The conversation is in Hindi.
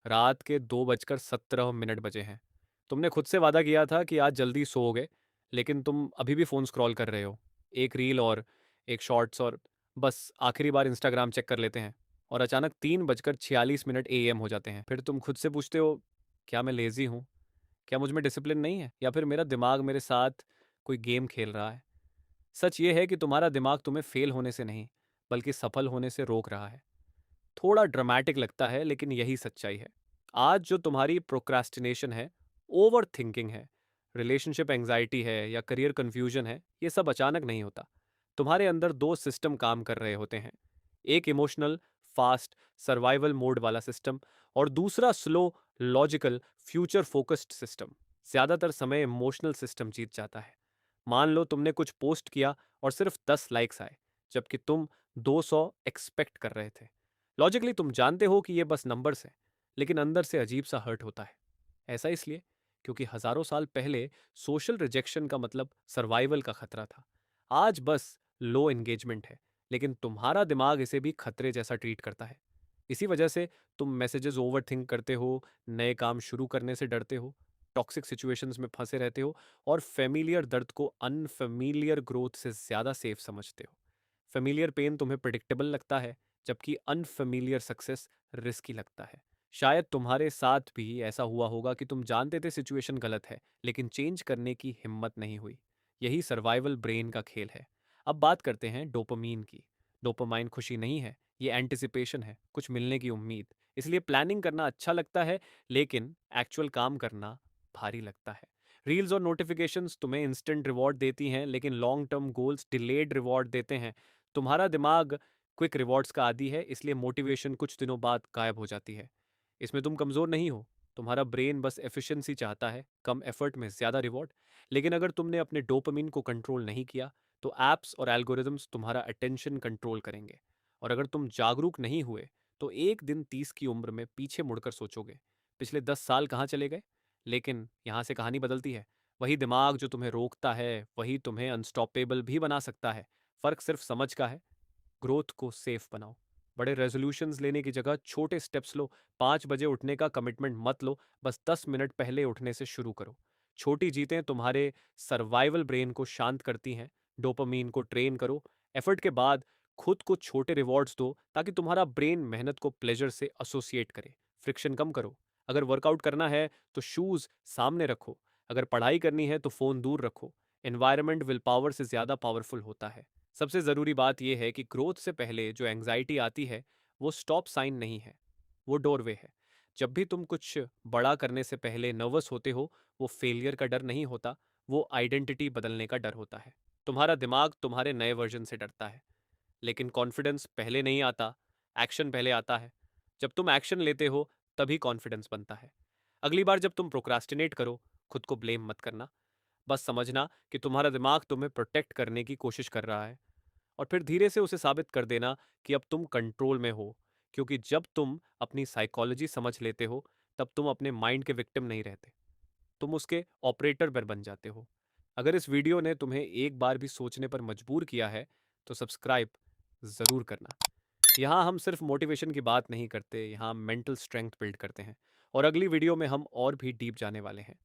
रात के 2:17 बजे हैं। तुमने खुद से वादा किया था कि आज जल्दी सोओगे, लेकिन तुम अभी भी फ़ोन स्क्रॉल कर रहे हो। एक रील और एक शॉर्ट्स और बस आखिरी बार इंस्टाग्राम चेक कर लेते हैं और अचानक 3:46 एएम हो जाते हैं। फिर तुम खुद से पूछते हो, क्या मैं लेज़ी हूँ? क्या मुझ में डिसिप्लिन नहीं है? या फिर मेरा दिमाग मेरे साथ कोई गेम खेल रहा है? सच ये है कि तुम्हारा दिमाग तुम्हें फेल होने से नहीं, बल्कि सफल होने से रोक रहा है। थोड़ा ड्रामेटिक लगता है, लेकिन यही सच्चाई है। आज जो तुम्हारी प्रोक्रास्टिनेशन है, ओवर थिंकिंग है, रिलेशनशिप एंग्जाइटी है या करियर कंफ्यूजन है, ये सब अचानक नहीं होता। तुम्हारे अंदर दो सिस्टम काम कर रहे होते हैं। एक इमोशनल, फास्ट, सर्वाइवल मोड वाला सिस्टम और दूसरा slow, logical, future focused system. ज्यादातर समय इमोशनल सिस्टम जीत जाता है। मान लो तुमने कुछ पोस्ट किया और सिर्फ 10 लाइक्स आए, जबकि तुम 200 एक्सपेक्ट कर रहे थे। लॉजिकली तुम जानते हो कि ये बस नंबर्स हैं, लेकिन अंदर से अजीब सा हर्ट होता है। ऐसा इसलिए क्योंकि हजारों साल पहले सोशल रिजेक्शन का मतलब सर्वाइवल का खतरा था। आज बस लो एंगेजमेंट है, लेकिन तुम्हारा दिमाग इसे भी खतरे जैसा ट्रीट करता है। इसी वजह से तुम मैसेजेस ओवर थिंक करते हो, नए काम शुरू करने से डरते हो, टॉक्सिक सिचुएशंस में फंसे रहते हो और फेमिलियर दर्द को अनफेमिलियर ग्रोथ से ज्यादा सेफ समझते हो। फेमिलियर पेन तुम्हें प्रिडिक्टेबल लगता है, जबकि अनफेमिलियर सक्सेस रिस्की लगता है। शायद तुम्हारे साथ भी ऐसा हुआ होगा कि तुम जानते थे सिचुएशन गलत है, लेकिन चेंज करने की हिम्मत नहीं हुई। यही सर्वाइवल ब्रेन का खेल है। अब बात करते हैं डोपामीन की। डोपामाइन खुशी नहीं है, ये एंटिसिपेशन है, कुछ मिलने की उम्मीद। इसलिए प्लानिंग करना अच्छा लगता है, लेकिन एक्चुअल काम करना भारी लगता है। रील्स और नोटिफिकेशंस तुम्हें इंस्टेंट रिवॉर्ड देती हैं, लेकिन long term goals delayed reward देते हैं। तुम्हारा दिमाग क्विक रिवॉर्ड्स का आदी है, इसलिए मोटिवेशन कुछ दिनों बाद गायब हो जाती है। इसमें तुम कमज़ोर नहीं हो, तुम्हारा ब्रेन बस एफिशिएंसी चाहता है, कम एफर्ट में ज़्यादा रिवॉर्ड। लेकिन अगर तुमने अपने डोपामिन को कंट्रोल नहीं किया, तो ऐप्स और एल्गोरिदम्स तुम्हारा अटेंशन कंट्रोल करेंगे। और अगर तुम जागरूक नहीं हुए, तो एक दिन 30 की उम्र में पीछे मुड़कर सोचोगे, पिछले 10 साल कहाँ चले गए। लेकिन यहाँ से कहानी बदलती है। वही दिमाग जो तुम्हें रोकता है, वही तुम्हें अनस्टॉपेबल भी बना सकता है। फ़र्क सिर्फ समझ का है। ग्रोथ को सेफ बनाओ। बड़े रेजोल्यूशंस लेने की जगह छोटे स्टेप्स लो। 5 बजे उठने का कमिटमेंट मत लो, बस 10 मिनट पहले उठने से शुरू करो। छोटी जीतें तुम्हारे सर्वाइवल ब्रेन को शांत करती हैं। डोपामीन को ट्रेन करो। एफर्ट के बाद खुद को छोटे रिवॉर्ड्स दो, ताकि तुम्हारा ब्रेन मेहनत को प्लेजर से एसोसिएट करे। फ्रिक्शन कम करो। अगर वर्कआउट करना है तो शूज सामने रखो। अगर पढ़ाई करनी है तो फोन दूर रखो। एनवायरनमेंट विल पावर से ज्यादा पावरफुल होता है। सबसे ज़रूरी बात यह है कि ग्रोथ से पहले जो एंग्जाइटी आती है, वो स्टॉप साइन नहीं है, वो डोरवे है। जब भी तुम कुछ बड़ा करने से पहले नर्वस होते हो, वो फेलियर का डर नहीं होता, वो आइडेंटिटी बदलने का डर होता है। तुम्हारा दिमाग तुम्हारे नए वर्जन से डरता है, लेकिन कॉन्फिडेंस पहले नहीं आता, एक्शन पहले आता है। जब तुम एक्शन लेते हो, तभी कॉन्फिडेंस बनता है। अगली बार जब तुम प्रोक्रास्टिनेट करो, खुद को ब्लेम मत करना। बस समझना कि तुम्हारा दिमाग तुम्हें प्रोटेक्ट करने की कोशिश कर रहा है, और फिर धीरे से उसे साबित कर देना कि अब तुम कंट्रोल में हो। क्योंकि जब तुम अपनी साइकोलॉजी समझ लेते हो, तब तुम अपने माइंड के विक्टिम नहीं रहते, तुम उसके ऑपरेटर पर बन जाते हो। अगर इस वीडियो ने तुम्हें एक बार भी सोचने पर मजबूर किया है, तो सब्सक्राइब ज़रूर करना। यहाँ हम सिर्फ मोटिवेशन की बात नहीं करते, यहाँ मेंटल स्ट्रेंथ बिल्ड करते हैं। और अगली वीडियो में हम और भी डीप जाने वाले हैं।